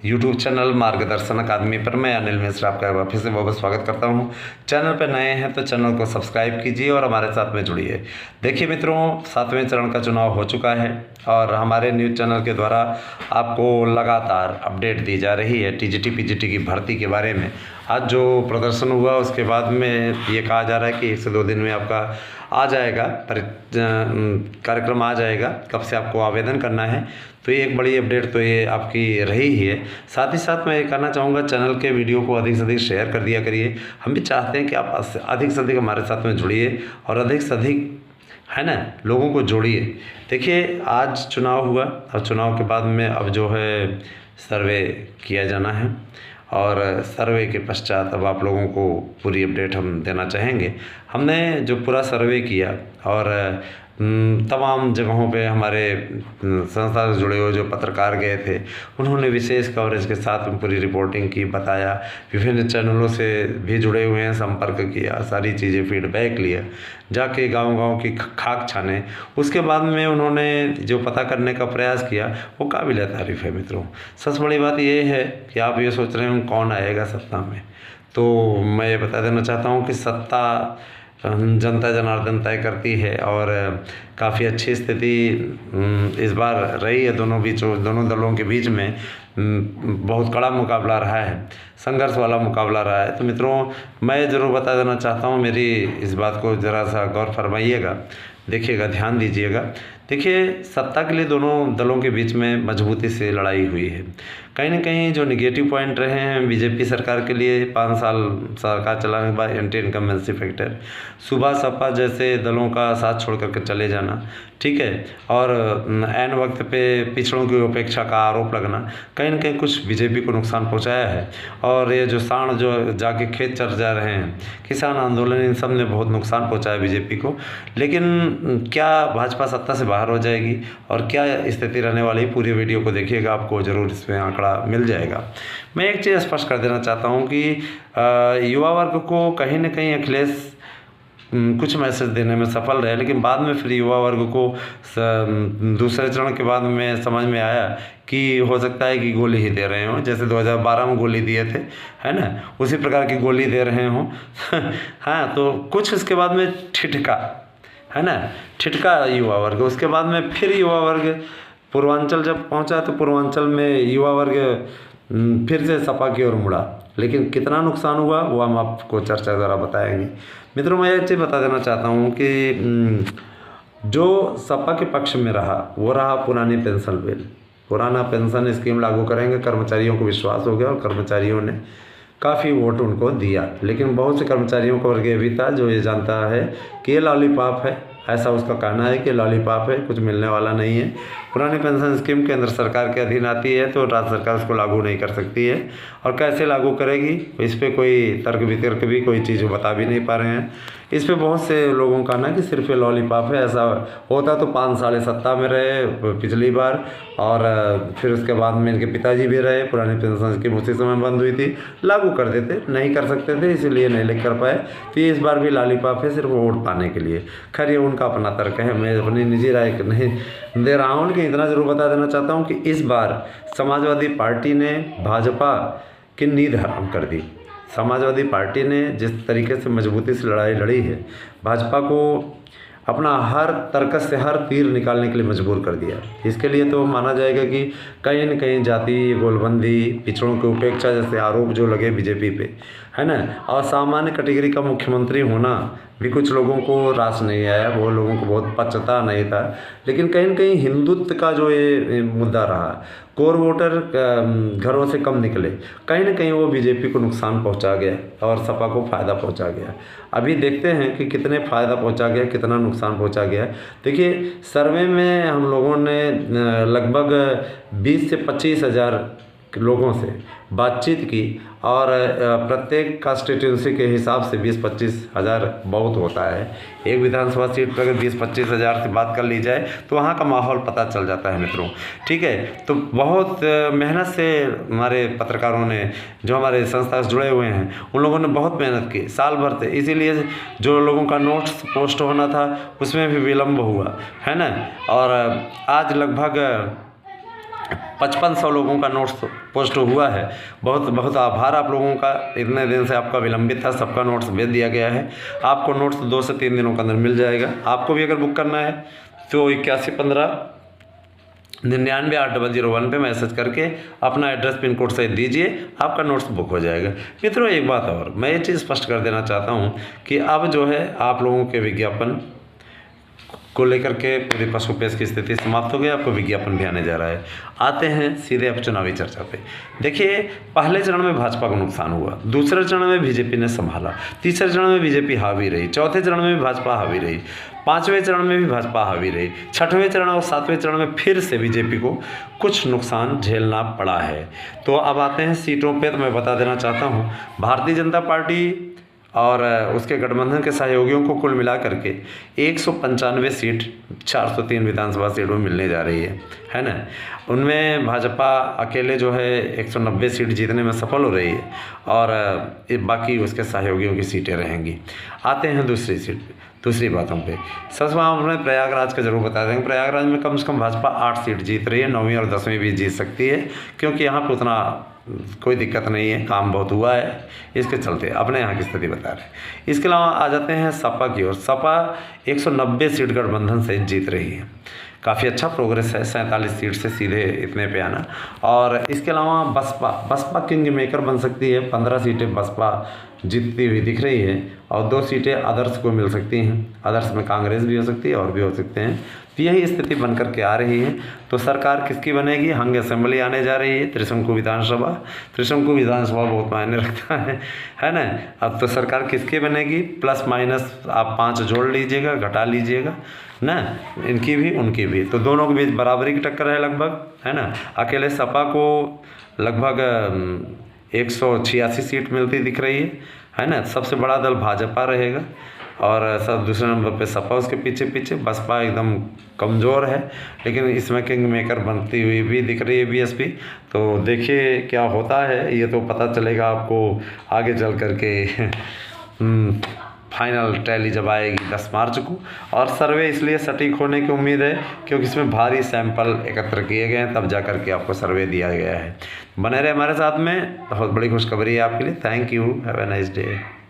YouTube channel मार्गदर्शन अकादमी पर मैं अनिल मिश्रा आपका फिर से बहुत स्वागत करता हूं। चैनल पर नए हैं तो चैनल को सब्सक्राइब कीजिए और हमारे साथ में जुड़िए। देखिए मित्रों, 7वें चरण का चुनाव हो चुका है और हमारे न्यूज़ चैनल के द्वारा आपको लगातार अपडेट दी जा रही है टीजीटी पीजीटी की भर्ती के बारे में। आज जो प्रदर्शन हुआ उसके बाद में ये कहा जा रहा है कि 1 से 2 दिन में आपका आ जाएगा कार्यक्रम आ जाएगा, कब से आपको आवेदन करना है। तो ये एक बड़ी अपडेट तो ये आपकी रही ही है। साथ ही साथ मैं ये कहना चाहूँगा, चैनल के वीडियो को अधिक से अधिक शेयर कर दिया करिए। हम भी चाहते हैं कि आप अधिक से अधिक हमारे साथ में जुड़िए और अधिक से अधिक है ना लोगों को जोड़िए। देखिए, आज चुनाव हुआ और चुनाव के बाद में अब जो है सर्वे किया जाना है और सर्वे के पश्चात अब आप लोगों को पूरी अपडेट हम देना चाहेंगे। हमने जो पूरा सर्वे किया और तमाम जगहों पे हमारे संस्था से जुड़े हुए जो पत्रकार गए थे, उन्होंने विशेष कवरेज के साथ में पूरी रिपोर्टिंग की, बताया। विभिन्न चैनलों से भी जुड़े हुए हैं, संपर्क किया, सारी चीज़ें फीडबैक लिया, जाके गांव-गांव की खाक छाने। उसके बाद में उन्होंने जो पता करने का प्रयास किया वो काबिल तारीफ़ है मित्रों। सबसे बड़ी बात ये है कि आप ये सोच रहे हैं कौन आएगा सत्ता में, तो मैं ये बता देना चाहता हूँ कि सत्ता जनता जनार्दन तय करती है और काफ़ी अच्छी स्थिति इस बार रही है। दोनों दलों के बीच में बहुत कड़ा मुकाबला रहा है, संघर्ष वाला मुकाबला रहा है। तो मित्रों, मैं ज़रूर बता देना चाहता हूँ, मेरी इस बात को ज़रा सा गौर फरमाइएगा, देखिएगा, ध्यान दीजिएगा। देखिए, सत्ता के लिए दोनों दलों के बीच में मजबूती से लड़ाई हुई है। कहीं ना कहीं जो निगेटिव पॉइंट रहे हैं बीजेपी सरकार के लिए 5 साल सरकार चलाने के बाद, एंटी इनकम्बेंसी फैक्टर, सुबह सपा जैसे दलों का साथ छोड़ करके चले जाना, ठीक है, और ऐन वक्त पे पिछड़ों की उपेक्षा का आरोप लगना, कहीं ना कहीं कुछ बीजेपी को नुकसान पहुंचाया है। और ये जो सांड जो जाके खेत चर जा रहे हैं, किसान आंदोलन, इन सब ने बहुत नुकसान पहुंचाया बीजेपी को। लेकिन क्या भाजपा सत्ता से बाहर हो जाएगी और क्या स्थिति रहने वाली, पूरी वीडियो को देखिएगा, आपको ज़रूर इसमें आंकड़ा मिल जाएगा। मैं एक चीज़ स्पष्ट कर देना चाहता हूँ कि युवा वर्ग को कहीं ना कहीं अखिलेश कुछ मैसेज देने में सफल रहे, लेकिन बाद में फिर युवा वर्ग को दूसरे चरण के बाद में समझ में आया कि हो सकता है कि गोली ही दे रहे हों, जैसे 2012 में गोली दिए थे, है ना, उसी प्रकार की गोली दे रहे हों। हाँ, तो कुछ इसके बाद में ठिठका, है ना, ठिठका युवा वर्ग। उसके बाद में फिर युवा वर्ग पूर्वांचल जब पहुंचा तो पूर्वांचल में युवा वर्ग फिर से सपा की ओर मुड़ा। लेकिन कितना नुकसान हुआ वो हम आपको चर्चा द्वारा बताएंगे। मित्रों, मैं एक चीज़ बता देना चाहता हूँ कि जो सपा के पक्ष में रहा वो रहा पुरानी पेंशन बिल, पुराना पेंशन स्कीम लागू करेंगे। कर्मचारियों को विश्वास हो गया और कर्मचारियों ने काफ़ी वोट उनको दिया। लेकिन बहुत से कर्मचारियों का वर्ग ये भी था जो ये जानता है कि ये लॉलीपॉप है, ऐसा उसका कहना है कि लॉलीपॉप है, कुछ मिलने वाला नहीं है। पुरानी पेंशन स्कीम केंद्र सरकार के अधीन आती है तो राज्य सरकार उसको लागू नहीं कर सकती है, और कैसे लागू करेगी इस पर कोई तर्क वितर्क भी कोई चीज़ बता भी नहीं पा रहे हैं। इस पे बहुत से लोगों का ना कि सिर्फ ये लॉलीपॉप है, ऐसा होता तो 5 साल सत्ता में रहे पिछली बार, और फिर उसके बाद में इनके पिताजी भी रहे, पुरानी पेंशन स्कीम उसी समय बंद हुई थी, लागू कर देते, नहीं कर सकते थे इसीलिए नहीं लेकर कर पाए। तो ये इस बार भी लॉलीपॉप है सिर्फ वोट पाने के लिए। खैर, ये उनका अपना तर्क है, मैं अपनी निजी राय नहीं दे रहा हूँ। लेकिन इतना ज़रूर बता देना चाहता हूँ कि इस बार समाजवादी पार्टी ने भाजपा की नींद हराम कर दी। समाजवादी पार्टी ने जिस तरीके से मजबूती से लड़ाई लड़ी है, भाजपा को अपना हर तर्कस से हर तीर निकालने के लिए मजबूर कर दिया। इसके लिए तो माना जाएगा कि कहीं न कहीं जाति गोलबंदी, पिछड़ों की उपेक्षा जैसे आरोप जो लगे बीजेपी पे, है ना, और सामान्य कैटेगरी का मुख्यमंत्री होना भी कुछ लोगों को रास नहीं आया, वो लोगों को बहुत पचता नहीं था। लेकिन कहीं न कहीं हिंदुत्व का जो ये मुद्दा रहा, कोर वोटर घरों से कम निकले, कहीं ना कहीं वो बीजेपी को नुकसान पहुंचा गया और सपा को फ़ायदा पहुंचा गया। अभी देखते हैं कि कितने फ़ायदा पहुंचा गया, कितना नुकसान पहुंचा गया। देखिए, सर्वे में हम लोगों ने लगभग 20 से 25 हज़ार लोगों से बातचीत की और प्रत्येक कॉन्स्टिट्यूंसी के हिसाब से 20-25 हज़ार बहुत होता है। एक विधानसभा सीट पर अगर 20-25 हज़ार से बात कर ली जाए तो वहाँ का माहौल पता चल जाता है मित्रों, ठीक है। तो बहुत मेहनत से हमारे पत्रकारों ने, जो हमारे संस्था से जुड़े हुए हैं, उन लोगों ने बहुत मेहनत की साल भर से। इसीलिए जो लोगों का नोट्स पोस्ट होना था उसमें भी विलम्ब हुआ, है ना। और आज लगभग 5500 लोगों का नोट्स पोस्ट हुआ है। बहुत बहुत आभार आप लोगों का, इतने दिन से आपका विलंबित था, सबका नोट्स भेज दिया गया है। आपको नोट्स 2 से 3 दिनों के अंदर मिल जाएगा। आपको भी अगर बुक करना है तो 8115998001 पे मैसेज करके अपना एड्रेस पिन कोड सहित दीजिए, आपका नोट्स बुक हो जाएगा। मित्रों एक बात और मैं ये चीज़ स्पष्ट कर देना चाहता हूँ कि अब जो है आप लोगों के विज्ञापन को लेकर के पूरी पशु पेश की स्थिति समाप्त हो गई, आपको विज्ञापन भी आने जा रहा है। आते हैं सीधे अब चुनावी चर्चा पे। देखिए, पहले चरण में भाजपा को नुकसान हुआ, दूसरे चरण में बीजेपी ने संभाला, तीसरे चरण में बीजेपी हावी रही, चौथे चरण में भी भाजपा हावी रही, पाँचवें चरण में भी भाजपा हावी रही, छठवें चरण और सातवें चरण में फिर से बीजेपी को कुछ नुकसान झेलना पड़ा है। तो अब आते हैं सीटों पे। तो मैं बता देना चाहता हूँ, भारतीय जनता पार्टी और उसके गठबंधन के सहयोगियों को कुल मिला करके 195 सीट 403 विधानसभा सीटों में मिलने जा रही है ना। उनमें भाजपा अकेले जो है 190 सीट जीतने में सफल हो रही है और बाकी उसके सहयोगियों की सीटें रहेंगी। आते हैं दूसरी बातों पे। सबसे हमें प्रयागराज का जरूर बता देंगे। प्रयागराज में कम से कम भाजपा 8 सीट जीत रही है, 9वीं और 10वीं भी जीत सकती है, क्योंकि यहाँ पर उतना कोई दिक्कत नहीं है, काम बहुत हुआ है, इसके चलते अपने यहाँ की स्थिति बता रहे हैं। इसके अलावा आ जाते हैं सपा की ओर। सपा 190 सीट गठबंधन से जीत रही है, काफ़ी अच्छा प्रोग्रेस है, 47 सीट से सीधे इतने पे आना। और इसके अलावा बसपा किंग मेकर बन सकती है, 15 सीटें बसपा जीतती हुई दिख रही है और 2 सीटें आदर्श को मिल सकती हैं। आदर्श में कांग्रेस भी हो सकती है और भी हो सकते हैं। तो यही स्थिति बन कर के आ रही है। तो सरकार किसकी बनेगी? हंग असेंबली आने जा रही है, त्रिशंकु विधानसभा बहुत मायने रखता है ना। अब तो सरकार किसकी बनेगी? प्लस माइनस आप 5 जोड़ लीजिएगा, घटा लीजिएगा ना, इनकी भी उनकी भी, तो दोनों के बीच बराबरी की टक्कर है लगभग, है ना। अकेले सपा को लगभग 186 सीट मिलती दिख रही है ना। सबसे बड़ा दल भाजपा रहेगा और सब दूसरे नंबर पे सपा, उसके पीछे बसपा एकदम कमज़ोर है, लेकिन इसमें किंग मेकर बनती हुई भी दिख रही है बीएसपी। तो देखिए क्या होता है, ये तो पता चलेगा आपको आगे चल करके फाइनल टैली जब आएगी 10 मार्च को। और सर्वे इसलिए सटीक होने की उम्मीद है क्योंकि इसमें भारी सैंपल एकत्र किए गए हैं, तब जा कर के आपको सर्वे दिया गया है। बने रहे हमारे साथ में, बहुत बड़ी खुशखबरी है आपके लिए। Thank you, have a nice day.